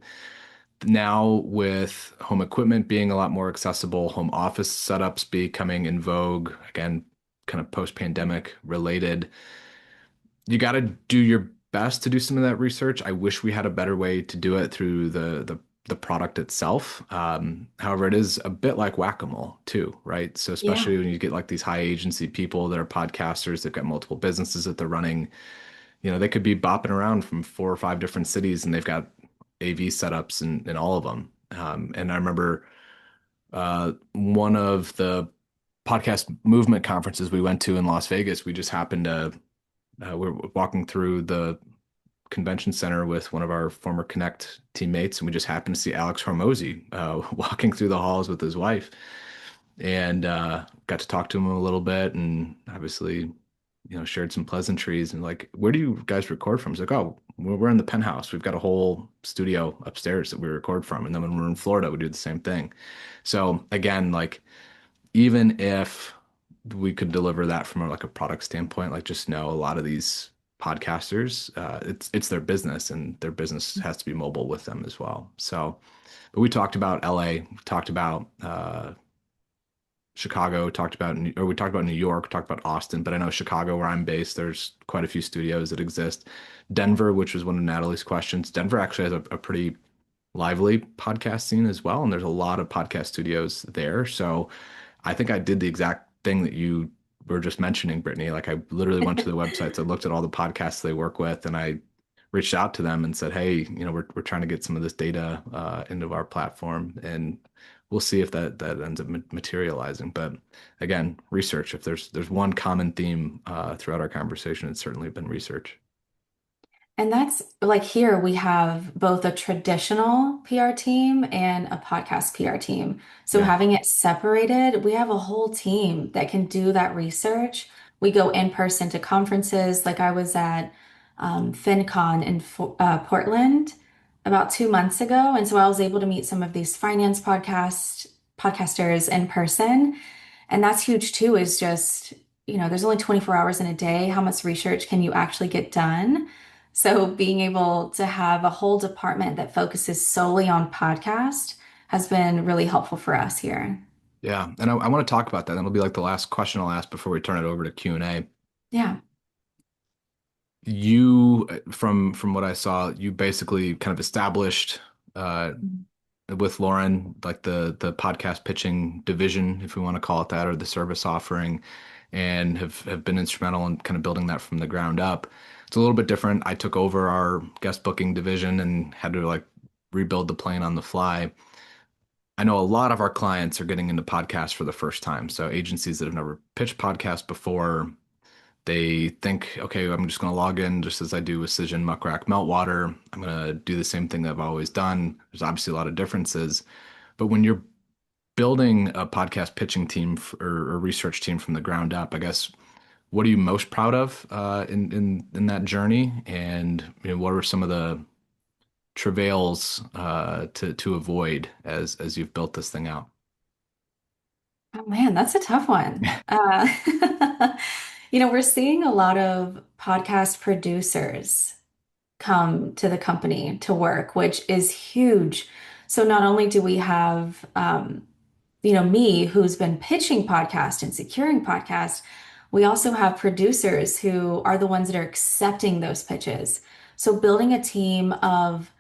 Now with home equipment being a lot more accessible, home office setups becoming in vogue, again, kind of post-pandemic related, you got to do your best to do some of that research. I wish we had a better way to do it through the product itself. However, it is a bit like whack-a-mole too, right? So Yeah. especially when you get like these high agency people that are podcasters, they've got multiple businesses that they're running. They could be bopping around from 4 or 5 different cities, and they've got AV setups in all of them. And I remember one of the podcast movement conferences we went to in Las Vegas. We just happened to we're walking through the convention center with one of our former Connect teammates, and we just happened to see Alex Hormozy walking through the halls with his wife, and got to talk to him a little bit, and obviously, shared some pleasantries. And like, where do you guys record from? He's like, oh, we're in the penthouse. We've got a whole studio upstairs that we record from, and then when we're in Florida, we do the same thing. So again, like, even if we could deliver that from like a product standpoint, like just know a lot of these podcasters. It's their business, and their business has to be mobile with them as well. So, but we talked about LA, we talked about Chicago, we talked about New York, talked about Austin, but I know Chicago, where I'm based, there's quite a few studios that exist. Denver, which was one of Natalie's questions. Denver actually has a pretty lively podcast scene as well, and there's a lot of podcast studios there. So I think I did the exact thing that you were just mentioning, Brittany. Like I literally went to the websites, I looked at all the podcasts they work with, and I reached out to them and said, "Hey, we're trying to get some of this data into our platform, and we'll see if that ends up materializing." But again, research. If there's one common theme throughout our conversation, it's certainly been research. And that's like here we have both a traditional PR team and a podcast PR team. So Yeah. having it separated, we have a whole team that can do that research. We go in person to conferences. Like I was at FinCon in Portland about 2 months ago, and so I was able to meet some of these finance podcasters in person. And that's huge too, is just, there's only 24 hours in a day. How much research can you actually get done? So being able to have a whole department that focuses solely on podcast has been really helpful for us here. Yeah, and I want to talk about that. That'll be like the last question I'll ask before we turn it over to Q&A. Yeah. You, from what I saw, you basically kind of established uh, with Lauren, like the podcast pitching division, if we want to call it that, or the service offering, and have been instrumental in kind of building that from the ground up. It's a little bit different. I took over our guest booking division and had to like rebuild the plane on the fly. I know a lot of our clients are getting into podcasts for the first time. So agencies that have never pitched podcasts before, they think, okay, I'm just going to log in just as I do with Cision, Muckrack, Meltwater. I'm going to do the same thing that I've always done. There's obviously a lot of differences. But when you're building a podcast pitching team or research team from the ground up, I guess, what are you most proud of in that journey? And what are some of the travails to avoid as you've built this thing out? Oh man, that's a tough one. We're seeing a lot of podcast producers come to the company to work, which is huge. So not only do we have, me who's been pitching podcast and securing podcast, we also have producers who are the ones that are accepting those pitches. So building a team of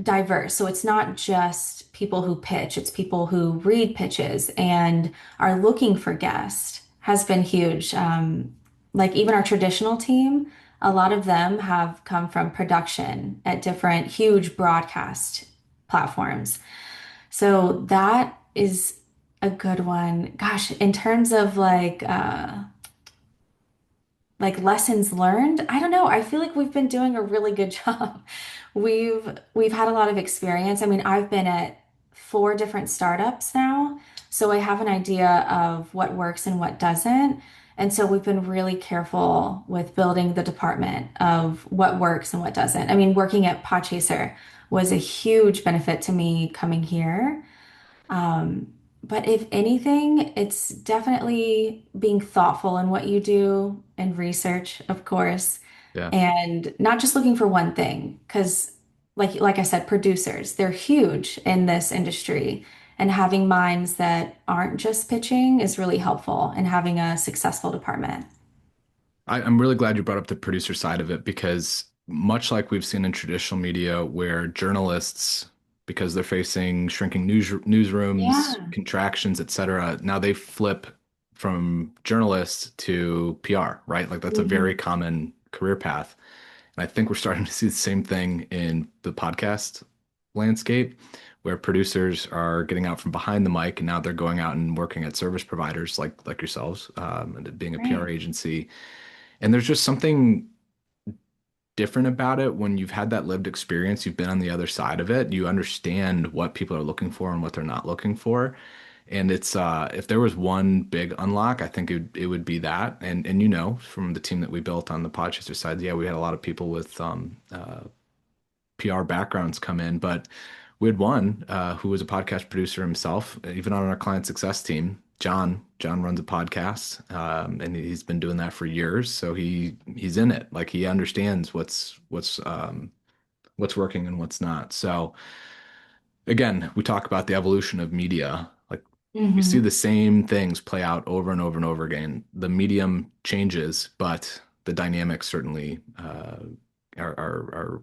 diverse. So it's not just people who pitch, it's people who read pitches and are looking for guests has been huge. Like even our traditional team, a lot of them have come from production at different huge broadcast platforms. So that is a good one. Gosh, in terms of like lessons learned, I don't know. I feel like we've been doing a really good job. We've had a lot of experience. I mean, I've been at four different startups now, so I have an idea of what works and what doesn't. And so we've been really careful with building the department of what works and what doesn't. I mean, working at Podchaser was a huge benefit to me coming here. But if anything, it's definitely being thoughtful in what you do and research, of course, Yeah. and not just looking for one thing. Because, like I said, producers, they're huge in this industry, and having minds that aren't just pitching is really helpful in having a successful department. I'm really glad you brought up the producer side of it because much like we've seen in traditional media where journalists, because they're facing shrinking newsrooms, Yeah. contractions, et cetera, now they flip from journalists to PR, right? Like that's a very Mhm. common career path. And I think we're starting to see the same thing in the podcast landscape where producers are getting out from behind the mic and now they're going out and working at service providers like yourselves, and being a PR Right. agency, and there's just something different about it when you've had that lived experience, you've been on the other side of it, you understand what people are looking for and what they're not looking for. And it's if there was one big unlock, I think it would be that. And from the team that we built on the Podchaser side, yeah, we had a lot of people with PR backgrounds come in, but we had one who was a podcast producer himself, even on our client success team. John runs a podcast, and he's been doing that for years. So he's in it. Like he understands what's working and what's not. So again, we talk about the evolution of media. Like we see Hmm. the same things play out over and over and over again. The medium changes, but the dynamics certainly are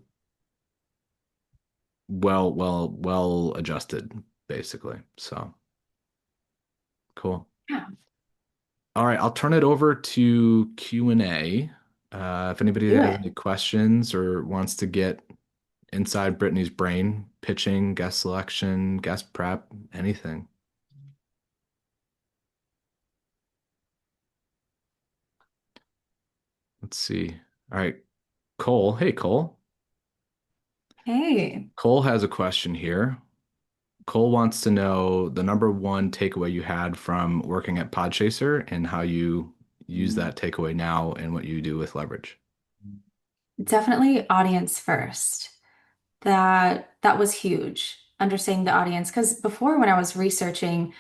well adjusted, basically. So cool. Yeah, All right, I'll turn it over to Q&A. If anybody do has it. any questions or wants to get inside Brittany's brain, pitching, guest selection, guest prep, anything. Let's see. All right, Cole. Hey, Cole. Hey. Cole has a question here. Cole wants to know the number one takeaway you had from working at Podchaser and how you use that takeaway now and what you do with leverage. Definitely audience first. That was huge. Understanding the audience. Because before when I was researching,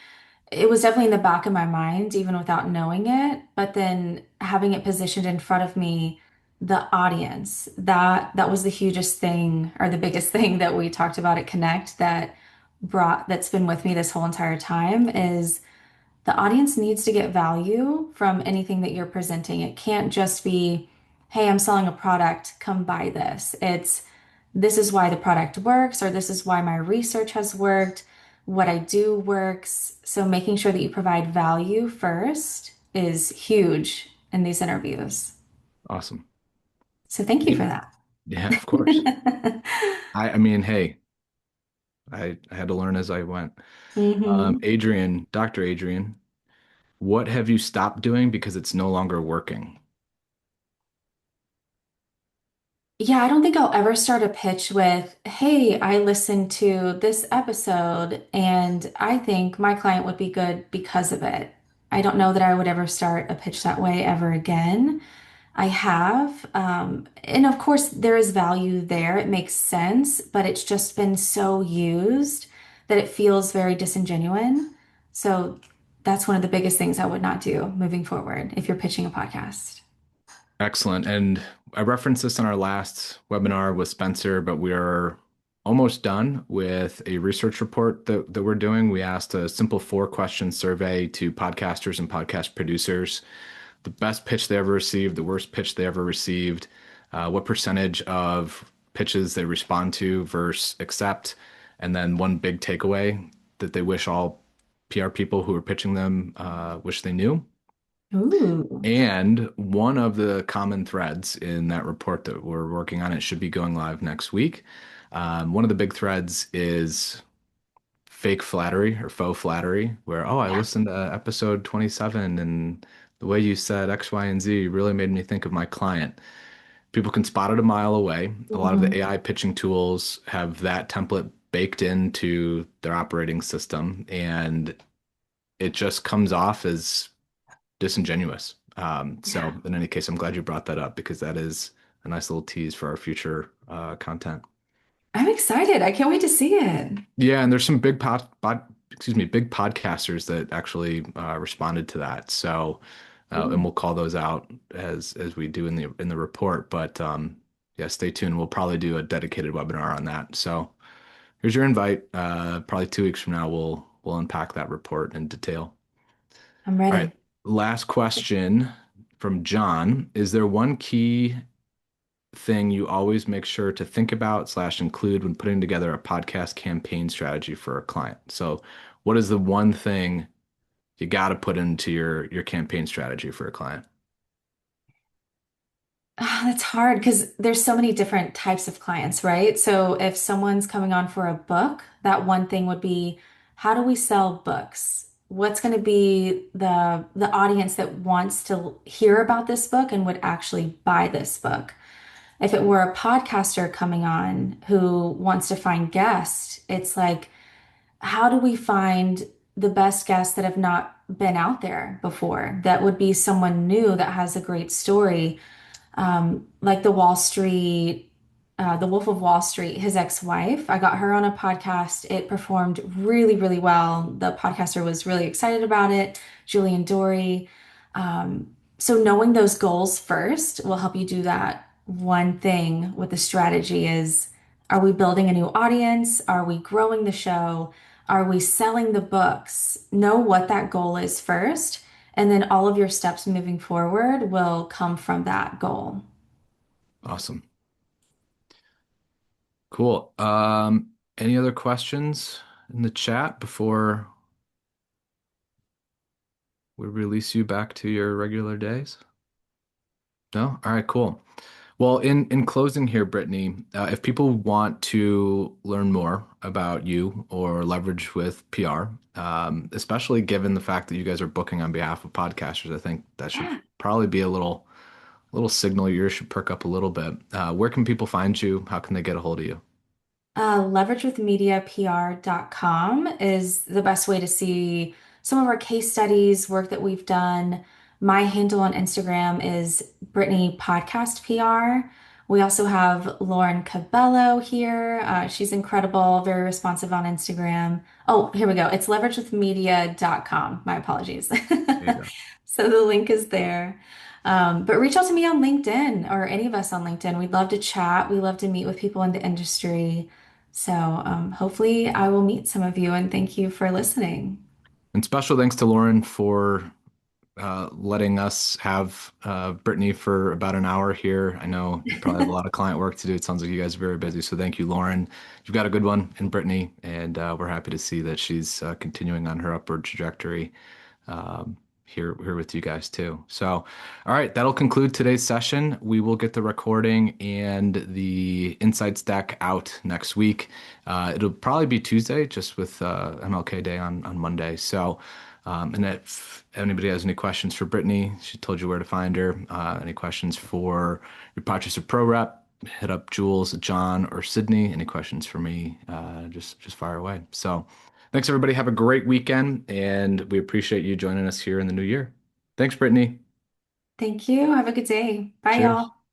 it was definitely in the back of my mind, even without knowing it. But then having it positioned in front of me, the audience, that was the hugest thing or the biggest thing that we talked about at Connect that's been with me this whole entire time is the audience needs to get value from anything that you're presenting. It can't just be, hey, I'm selling a product, come buy this. This is why the product works, or this is why my research has worked, what I do works. So making sure that you provide value first is huge in these interviews. Awesome. So thank you for Hey, that. yeah, of course. I mean, hey, I had to learn as I went. Hmm. Adrian, Dr. Adrian, what have you stopped doing because it's no longer working? Yeah, I don't think I'll ever start a pitch with, hey, I listened to this episode and I think my client would be good because of it. I don't know that I would ever start a pitch that way ever again. I have. And of course, there is value there. It makes sense, but it's just been so used that it feels very disingenuous. So that's one of the biggest things I would not do moving forward if you're pitching a podcast. Excellent. And I referenced this in our last webinar with Spencer, but we are almost done with a research report that we're doing. We asked a simple 4-question survey to podcasters and podcast producers. The best pitch they ever received, the worst pitch they ever received, what percentage of pitches they respond to versus accept, and then one big takeaway that they wish all PR people who are pitching them wish they knew. Ooh. And one of the common threads in that report that we're working on, it should be going live next week. One of the big threads is fake flattery or faux flattery, where, oh, I Yeah. listened to episode 27 and the way you said X, Y, and Z really made me think of my client. People can spot it a mile away. A lot of the Mhm. AI pitching tools have that template baked into their operating system, and it just comes off as disingenuous. Yeah. So in any case, I'm glad you brought that up because that is a nice little tease for our future content. I'm excited. I can't wait to see it. Yeah, and there's some big podcasters that actually responded to that. So, and Ooh. we'll call those out as we do in the report. But yeah, stay tuned. We'll probably do a dedicated webinar on that. So here's your invite. Probably 2 weeks from now, we'll unpack that report in detail. I'm All right. ready. Last question from John. Is there one key thing you always make sure to think about slash include when putting together a podcast campaign strategy for a client? So, what is the one thing you got to put into your campaign strategy for a client? Ah, that's hard because there's so many different types of clients, right? So if someone's coming on for a book, that one thing would be, how do we sell books? What's going to be the audience that wants to hear about this book and would actually buy this book? If it were a podcaster coming on who wants to find guests, it's like, how do we find the best guests that have not been out there before? That would be someone new that has a great story, like the Wall Street. The Wolf of Wall Street, his ex-wife. I got her on a podcast. It performed really, really well. The podcaster was really excited about it. Julian Dory. So knowing those goals first will help you do that. One thing with the strategy is, are we building a new audience? Are we growing the show? Are we selling the books? Know what that goal is first, and then all of your steps moving forward will come from that goal. Awesome. Cool. Any other questions in the chat before we release you back to your regular days? No? All right, cool. Well, in closing here, Brittany, if people want to learn more about you or leverage with PR, especially given the fact that you guys are booking on behalf of podcasters, I think that should Yeah. probably be a little signal yours should perk up a little bit. Where can people find you? How can they get a hold of you? Leveragewithmediapr.com is the best way to see some of our case studies, work that we've done. My handle on Instagram is Brittany Podcast PR. We also have Lauren Cabello here. She's incredible, very responsive on Instagram. Oh, here we go. It's leveragewithmedia.com. My apologies. There you go. So the link is there. But reach out to me on LinkedIn or any of us on LinkedIn. We'd love to chat. We love to meet with people in the industry. So hopefully I will meet some of you and thank you for listening. And special thanks to Lauren for letting us have Brittany for about an hour here. I know you probably have a lot of client work to do. It sounds like you guys are very busy. So thank you, Lauren. You've got a good one in Brittany, and we're happy to see that she's continuing on her upward trajectory here with you guys too. So, all right, that'll conclude today's session. We will get the recording and the insights deck out next week. It'll probably be Tuesday, just with MLK Day on Monday. So. And if anybody has any questions for Brittany, she told you where to find her. Any questions for your Podchaser Pro rep, hit up Jules, John, or Sydney. Any questions for me, just fire away. So thanks, everybody. Have a great weekend, and we appreciate you joining us here in the new year. Thanks, Brittany. Thank you. Have a good day. Bye, y'all. Cheers.